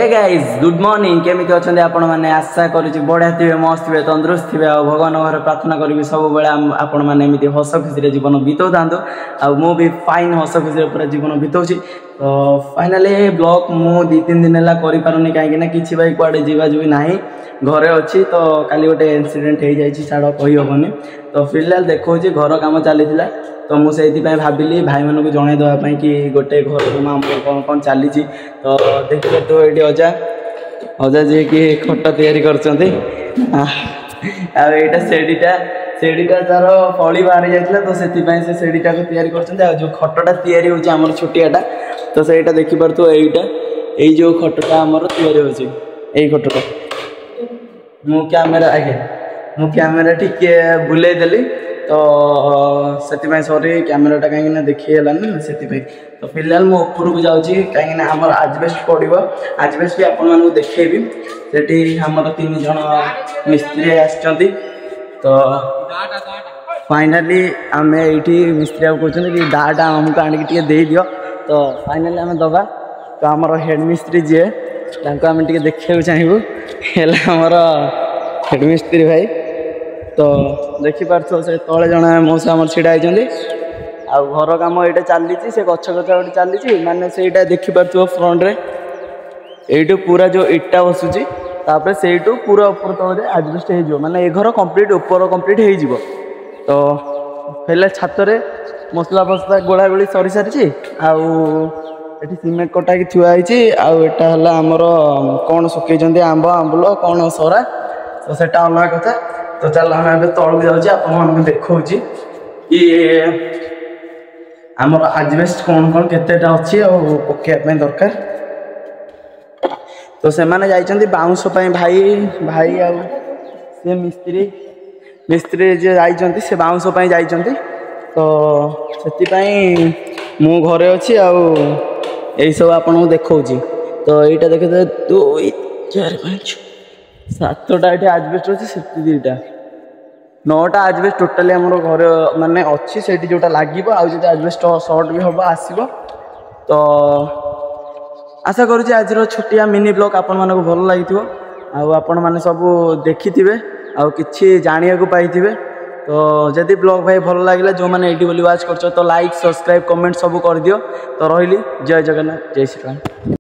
Hey guys good morning केमिति अछंदे आपण माने आशा करूची बढ़िया थिबे मस्त थिबे तंदुरुस्त थिबे आ भगवान घर प्रार्थना करी सब बेले आपण माने एमिति हस खुशी रे जीवन बितौ थांतो आ मो भी फाइन हस खुशी रे पूरा जीवन बितौची। तो फाइनली ब्लॉग मु 2-3 दिन हला करि पारुनी काहे ना किछि भाई कुआडे जीवा जुबी नाही घरे अछि। तो काली गोटे इंसिडेंट हो जाइछि छाड़ कहि होबनी। तो फिलहाल देखौछि घर काम चलीथिला तो मुझे भाविली भाई मन को जन देवाई कि गोटे घर रूम आम कौन कौन चली। तो देखिए तो ये अजा अजा जी कि खट तैयारी करछंती आईटा सेडीटा तार फली बाहरी जाइଥିଲା तो से सेडीटा को तैयारी करछंती आ जो खटटा तैयारी होछि हमर छोटियाटा तो सेटा देखि परतो एटा एई जो खटटा हमर तैयारी होछि एई खटटा मु कैमरा ठीक बुले देली तो से सॉरी कैमराटा कहीं देखीगलानी से। तो फिलहाल मु ऊपर को जाऊँगी कहीं आमर आजबेस्ट पड़ो आजबेस्ट भी आपको देखेबी से आमर 3 जन मिस्त्री आसचंती। तो फाइनाली आम ये मिस्त्री कहते कि दाटा आमको आणिक दे दियो। तो फाइनाली आम दबा तो आमर हेड मिस्त्री जी आम देखा चाहबू है आमर हेड मिस्त्री भाई। तो देखिपार से तले जन मौसा आम छिड़ा होती आ घर कम ये चली से गच गचा गोटे चली मानने से देखिपार फ्रंट रे यू पूरा जो इटा बसुची तापर से पूरा ऊपर तल आजबेस्ट हो माने ये घर कंप्लीट ऊपर कंप्लीट हो। तो पहले छात रे मसला फसला गोला गोली सरी सारी आउ सीमेंट कटा कि थुआई आउटा आमर कौन सुकई आंब आंबुल कौन सरा तो सेटा अलग कथा। तो चल आम तौक जाऊँगी आपको देखा कि आमर आजबेस्ट कौन कौन केतेटा अच्छी पकेवाई दरकार। तो से मैंने जाइए बाउंस भाई भाई आ मिस्त्री जे जाइए से बाउंस जाइए। तो से मु घरे अच्छी आई सब आपको देखा। तो यहाँ देखते 2 4 5 7टा ये आजबेस्ट अच्छी से 2टा 9टा आजबेस्ट टोटाली आम घर माने अच्छी से जोटा लगे आजबेस्ट सर्ट भी हम आसो। तो आशा करुँच आज छोटिया मिनी ब्लॉग आपण मानक भल लगी आपण मैंने सब देखि आ कि जाना पाई। तो जदि ब्लॉग भाई भल लगे जो मैंने ये वाच कर तो लाइक सब्सक्राइब कमेंट सब कर दियो। तो रही जय जगन्नाथ जय श्री राम।